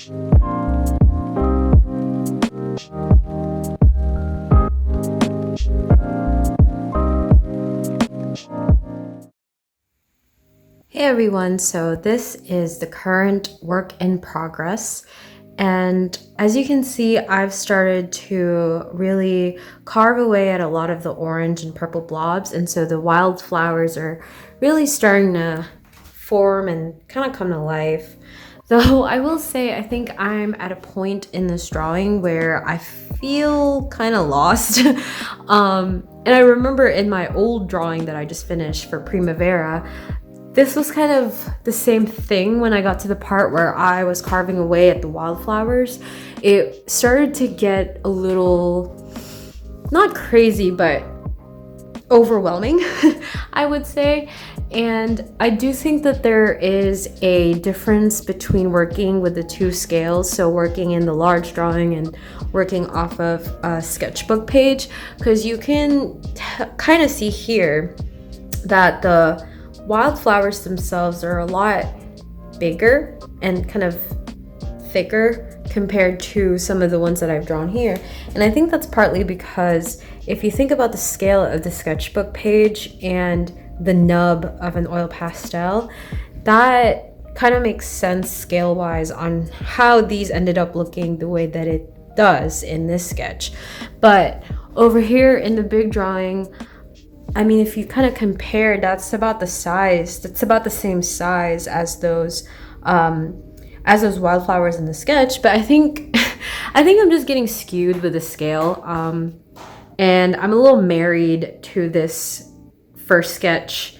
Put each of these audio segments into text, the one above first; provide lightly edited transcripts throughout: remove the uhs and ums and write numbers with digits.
Hey everyone, so this is the current work in progress, and as you can see, I've started to really carve away at a lot of the orange and purple blobs, and so the wildflowers are really starting to form and kind of come to life. Though I will say, I think I'm at a point in this drawing where I feel kind of lost. And I remember in my old drawing that I just finished for Primavera, this was kind of the same thing when I got to the part where I was carving away at the wildflowers. It started to get a little, not crazy, but overwhelming, I would say. And I do think that there is a difference between working with the two scales, so working in the large drawing and working off of a sketchbook page, because you can kind of see here that the wildflowers themselves are a lot bigger and kind of thicker compared to some of the ones that I've drawn here. And I think that's partly because if you think about the scale of the sketchbook page and the nub of an oil pastel, that kind of makes sense scale-wise on how these ended up looking the way that it does in this sketch. But over here in the big drawing, I mean, if you kind of compare, that's about the same size as those wildflowers in the sketch. But I think I'm just getting skewed with the scale, and I'm a little married to this first sketch,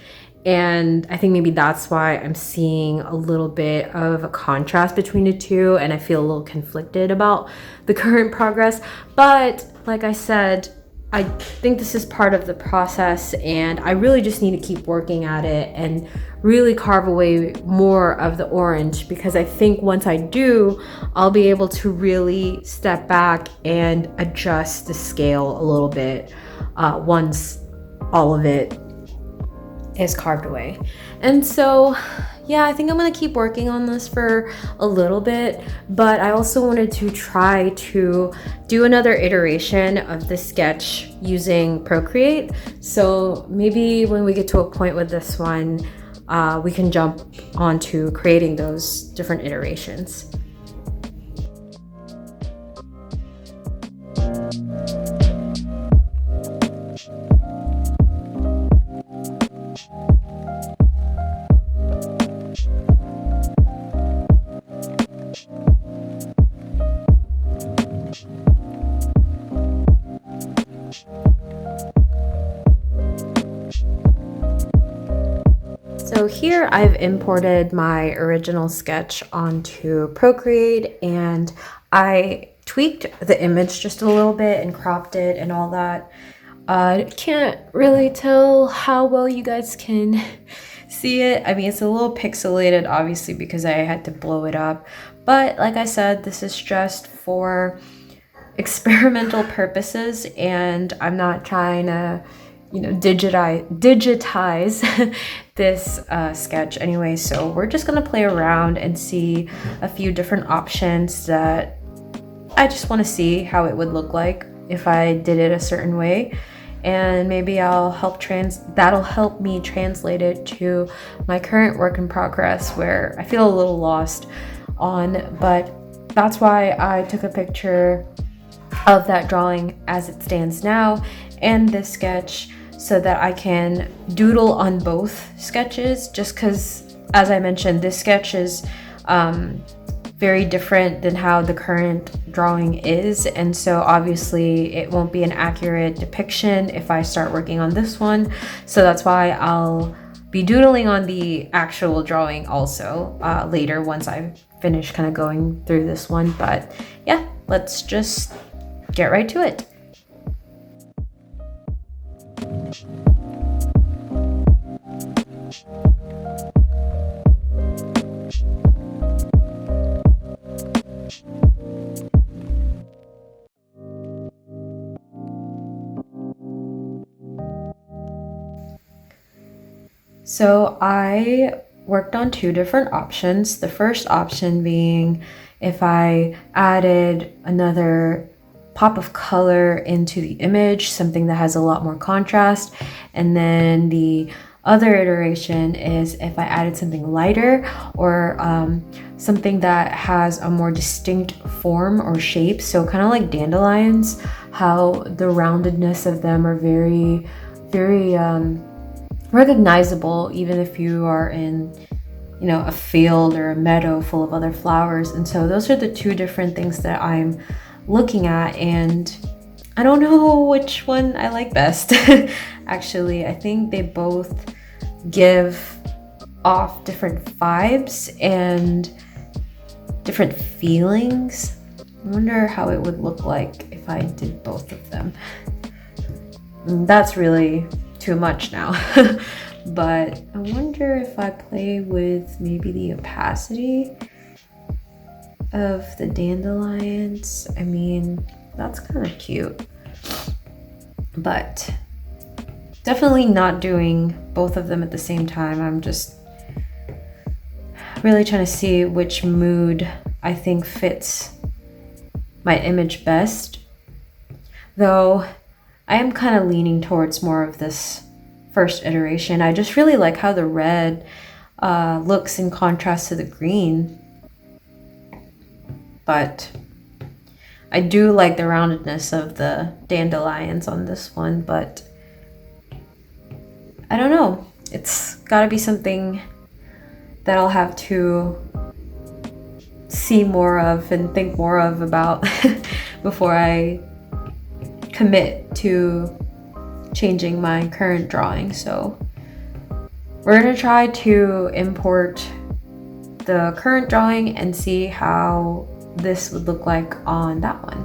and I think maybe that's why I'm seeing a little bit of a contrast between the two, and I feel a little conflicted about the current progress. But like I said, I think this is part of the process, and I really just need to keep working at it and really carve away more of the orange, because I think once I do, I'll be able to really step back and adjust the scale a little bit once all of it is carved away. And so yeah, I think I'm gonna keep working on this for a little bit, but I also wanted to try to do another iteration of the sketch using Procreate. So maybe when we get to a point with this one, we can jump onto creating those different iterations. So here I've imported my original sketch onto Procreate, and I tweaked the image just a little bit and cropped it and all that. I can't really tell how well you guys can see it. I mean, it's a little pixelated, obviously, because I had to blow it up. But like I said, this is just for experimental purposes, and I'm not trying to digitize this sketch anyway. So we're just gonna play around and see a few different options that I just want to see how it would look like if I did it a certain way, and maybe that'll help me translate it to my current work in progress, where I feel a little lost on. But that's why I took a picture of that drawing as it stands now and this sketch, so that I can doodle on both sketches, just because, as I mentioned, this sketch is very different than how the current drawing is, and so obviously it won't be an accurate depiction if I start working on this one. So that's why I'll be doodling on the actual drawing also later, once I finish kind of going through this one. But yeah, let's just get right to it. So I worked on two different options. The first option being if I added another pop of color into the image, something that has a lot more contrast. And then the other iteration is if I added something lighter or something that has a more distinct form or shape. So kind of like dandelions, how the roundedness of them are very, very recognizable, even if you are in, you know, a field or a meadow full of other flowers. And so those are the two different things that I'm looking at, and I don't know which one I like best. Actually, I think they both give off different vibes and different feelings. I wonder how it would look like if I did both of them. That's really too much now. But I wonder if I play with maybe the opacity of the dandelions. I mean, that's kind of cute, but definitely not doing both of them at the same time. I'm just really trying to see which mood I think fits my image best, though I am kind of leaning towards more of this first iteration. I just really like how the red looks in contrast to the green. But I do like the roundedness of the dandelions on this one, but I don't know. It's gotta be something that I'll have to see more of and think more of about before I commit to changing my current drawing. So we're gonna try to import the current drawing and see how this would look like on that one.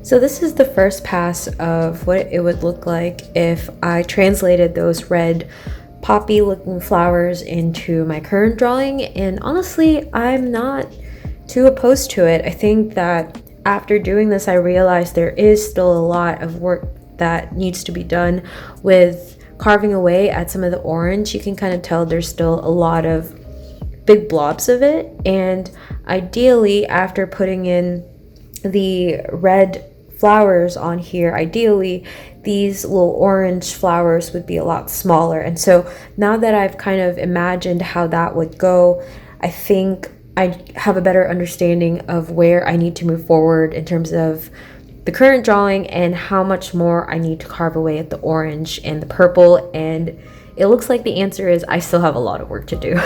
So this is the first pass of what it would look like if I translated those red poppy looking flowers into my current drawing, and honestly I'm not too opposed to it. I think that after doing this I realized there is still a lot of work that needs to be done with carving away at some of the orange. You can kind of tell there's still a lot of big blobs of it, and ideally after putting in the red flowers on here, ideally these little orange flowers would be a lot smaller. And so now that I've kind of imagined how that would go, I think I have a better understanding of where I need to move forward in terms of the current drawing and how much more I need to carve away at the orange and the purple. And it looks like the answer is I still have a lot of work to do.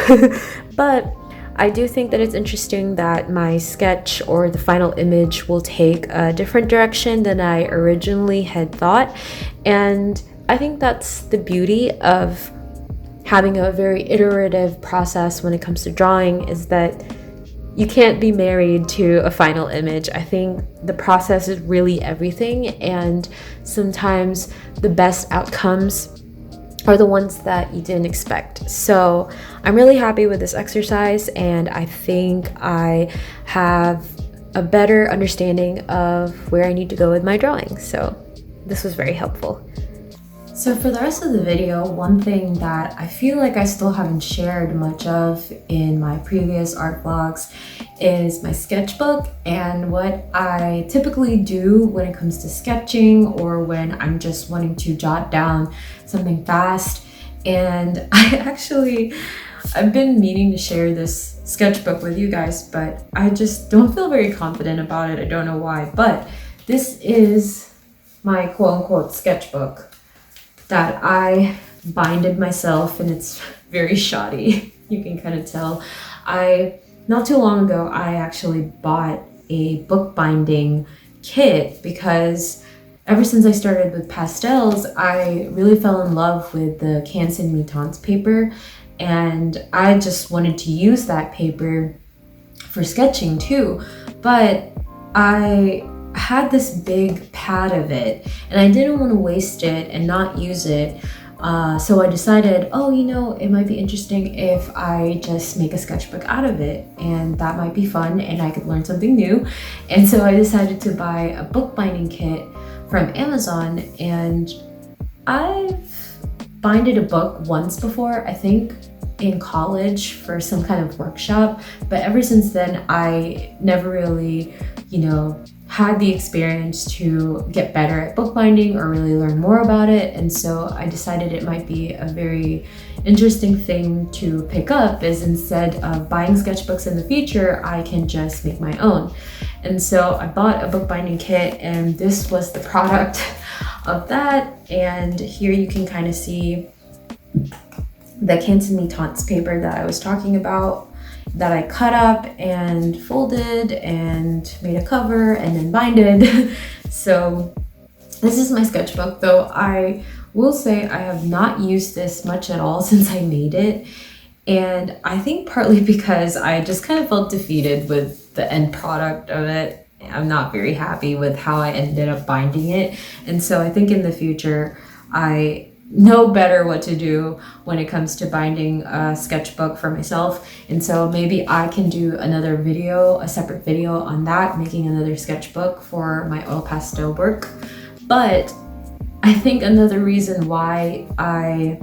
But I do think that it's interesting that my sketch or the final image will take a different direction than I originally had thought. And I think that's the beauty of having a very iterative process when it comes to drawing, is that you can't be married to a final image. I think the process is really everything, and sometimes the best outcomes are the ones that you didn't expect. So I'm really happy with this exercise, and I think I have a better understanding of where I need to go with my drawing. So this was very helpful. So for the rest of the video, one thing that I feel like I still haven't shared much of in my previous art vlogs is my sketchbook and what I typically do when it comes to sketching or when I'm just wanting to jot down something fast. And I've been meaning to share this sketchbook with you guys, but I just don't feel very confident about it. I don't know why, but this is my quote-unquote sketchbook that I binded myself, and it's very shoddy. You can kind of tell. Not too long ago, I actually bought a bookbinding kit because ever since I started with pastels, I really fell in love with the Canson Mi-Teintes paper, and I just wanted to use that paper for sketching too. But I had this big pad of it and I didn't want to waste it and not use it So I decided, oh, you know, it might be interesting if I just make a sketchbook out of it, and that might be fun and I could learn something new. And so I decided to buy a bookbinding kit from Amazon, and I've binded a book once before, I think in college for some kind of workshop, but ever since then I never really, you know, had the experience to get better at bookbinding or really learn more about it. And so I decided it might be a very interesting thing to pick up, is instead of buying sketchbooks in the future, I can just make my own. And so I bought a bookbinding kit, and this was the product of that. And here you can kind of see the Canton-Mitance paper that I was talking about, that I cut up and folded and made a cover and then binded. So this is my sketchbook, though I will say I have not used this much at all since I made it. And I think partly because I just kind of felt defeated with the end product of it. I'm not very happy with how I ended up binding it. And so I think in the future, I know better what to do when it comes to binding a sketchbook for myself. And so maybe I can do another video, a separate video on that, making another sketchbook for my oil pastel work. But I think another reason why I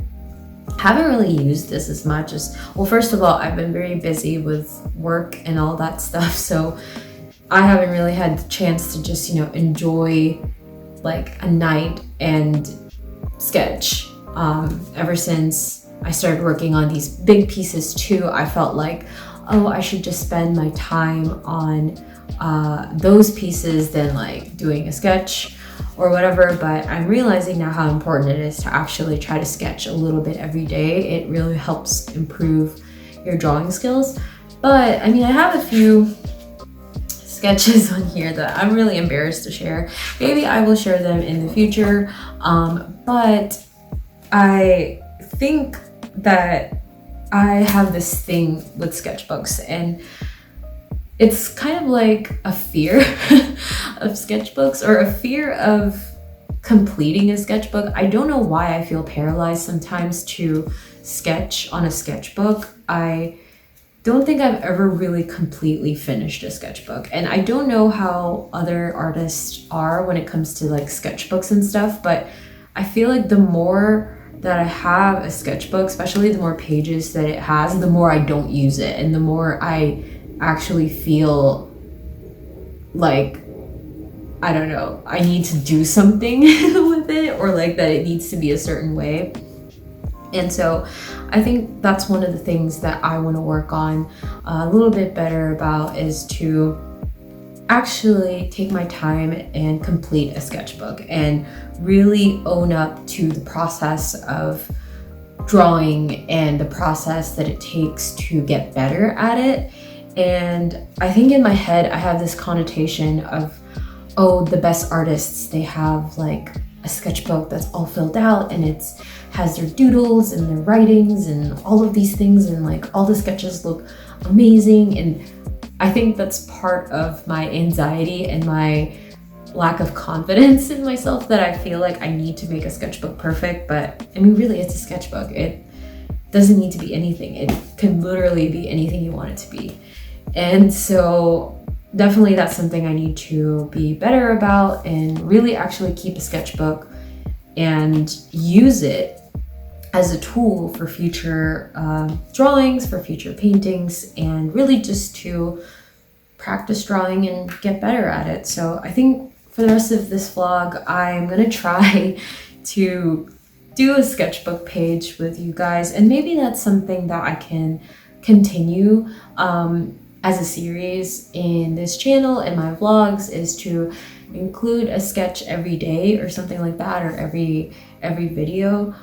haven't really used this as much is, well, first of all, I've been very busy with work and all that stuff. So I haven't really had the chance to just, you know, enjoy like a night and sketch. Ever since I started working on these big pieces too, I felt like, oh, I should just spend my time on those pieces than like doing a sketch or whatever. But I'm realizing now how important it is to actually try to sketch a little bit every day. It really helps improve your drawing skills. But I mean, I have a few sketches on here that I'm really embarrassed to share. Maybe I will share them in the future, but I think that I have this thing with sketchbooks, and it's kind of like a fear of sketchbooks, or a fear of completing a sketchbook. I don't know why I feel paralyzed sometimes to sketch on a sketchbook. I don't think I've ever really completely finished a sketchbook, and I don't know how other artists are when it comes to like sketchbooks and stuff, but I feel like the more that I have a sketchbook, especially the more pages that it has, the more I don't use it, and the more I actually feel like, I don't know, I need to do something with it, or like that it needs to be a certain way. And so I think that's one of the things that I want to work on a little bit better about, is to actually take my time and complete a sketchbook and really own up to the process of drawing and the process that it takes to get better at it. And I think in my head, I have this connotation of, oh, the best artists, they have like a sketchbook that's all filled out, and it's has their doodles and their writings and all of these things, and like all the sketches look amazing. And I think that's part of my anxiety and my lack of confidence in myself, that I feel like I need to make a sketchbook perfect. But I mean, really, it's a sketchbook. It doesn't need to be anything. It can literally be anything you want it to be. And so definitely that's something I need to be better about, and really actually keep a sketchbook and use it as a tool for future drawings, for future paintings, and really just to practice drawing and get better at it. So I think for the rest of this vlog, I'm gonna try to do a sketchbook page with you guys, and maybe that's something that I can continue as a series in this channel and my vlogs, is to include a sketch every day or something like that, or every video,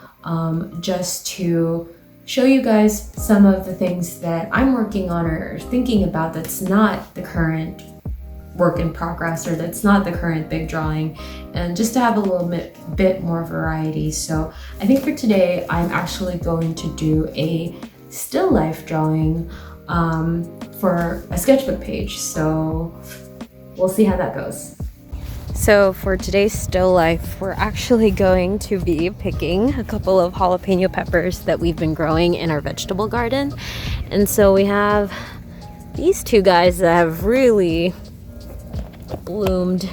just to show you guys some of the things that I'm working on or thinking about that's not the current work in progress, or that's not the current big drawing, and just to have a little bit more variety. So I think for today, I'm actually going to do a still life drawing for a sketchbook page. So we'll see how that goes. So for today's still life, we're actually going to be picking a couple of jalapeno peppers that we've been growing in our vegetable garden. And so we have these two guys that have really bloomed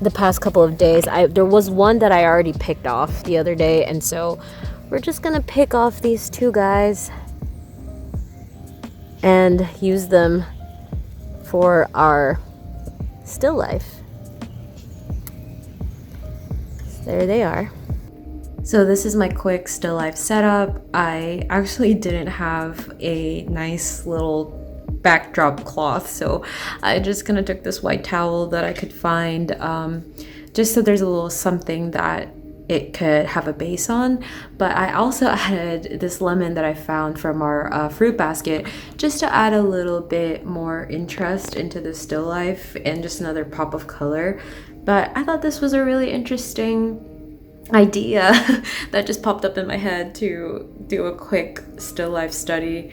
the past couple of days. There was one that I already picked off the other day, and so we're just gonna pick off these two guys and use them for our still life. So there they are. So this is my quick still life setup. I actually didn't have a nice little backdrop cloth, so I just kind of took this white towel that I could find, just so there's a little something that it could have a base on. But I also added this lemon that I found from our fruit basket, just to add a little bit more interest into the still life and just another pop of color. But I thought this was a really interesting idea that just popped up in my head to do a quick still life study.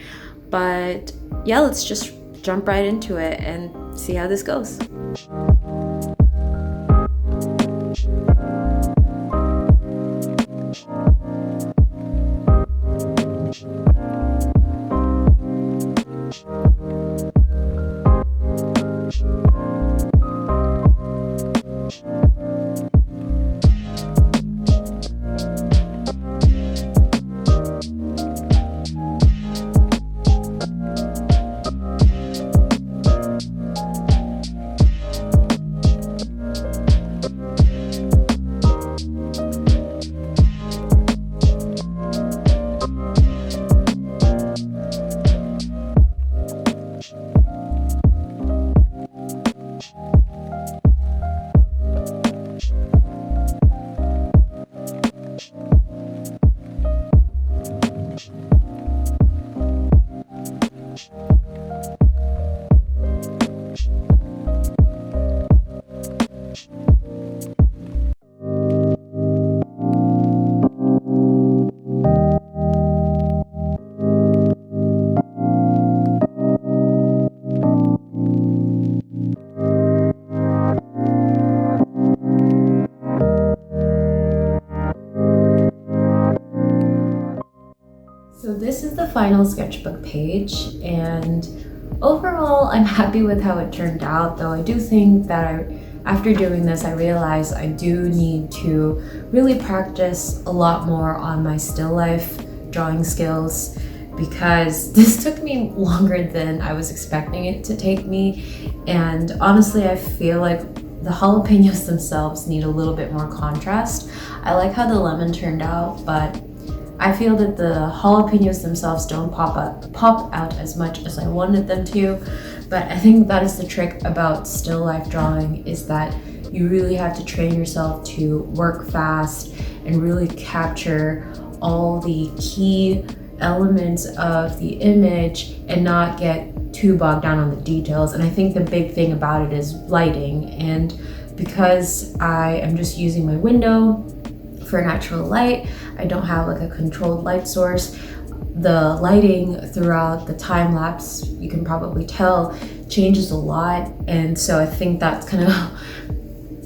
But yeah, let's just jump right into it and see how this goes. So this is the final sketchbook page, and overall I'm happy with how it turned out, though I do think that after doing this I realized I do need to really practice a lot more on my still life drawing skills, because this took me longer than I was expecting it to take me. And honestly, I feel like the jalapenos themselves need a little bit more contrast. I like how the lemon turned out, but I feel that the jalapenos themselves don't pop out as much as I wanted them to. But I think that is the trick about still life drawing, is that you really have to train yourself to work fast and really capture all the key elements of the image and not get too bogged down on the details. And I think the big thing about it is lighting. And because I am just using my window for natural light, I don't have like a controlled light source. The lighting throughout the time lapse, you can probably tell, changes a lot. And so I think that's kind of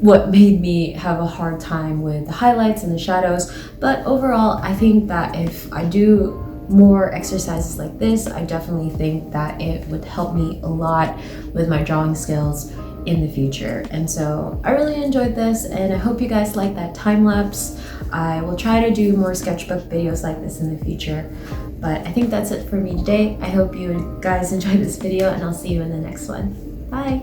what made me have a hard time with the highlights and the shadows. But overall, I think that if I do more exercises like this, I definitely think that it would help me a lot with my drawing skills in the future. And so I really enjoyed this, and I hope you guys like that time lapse. I will try to do more sketchbook videos like this in the future. But I think that's it for me today. I hope you guys enjoyed this video, and I'll see you in the next one. Bye!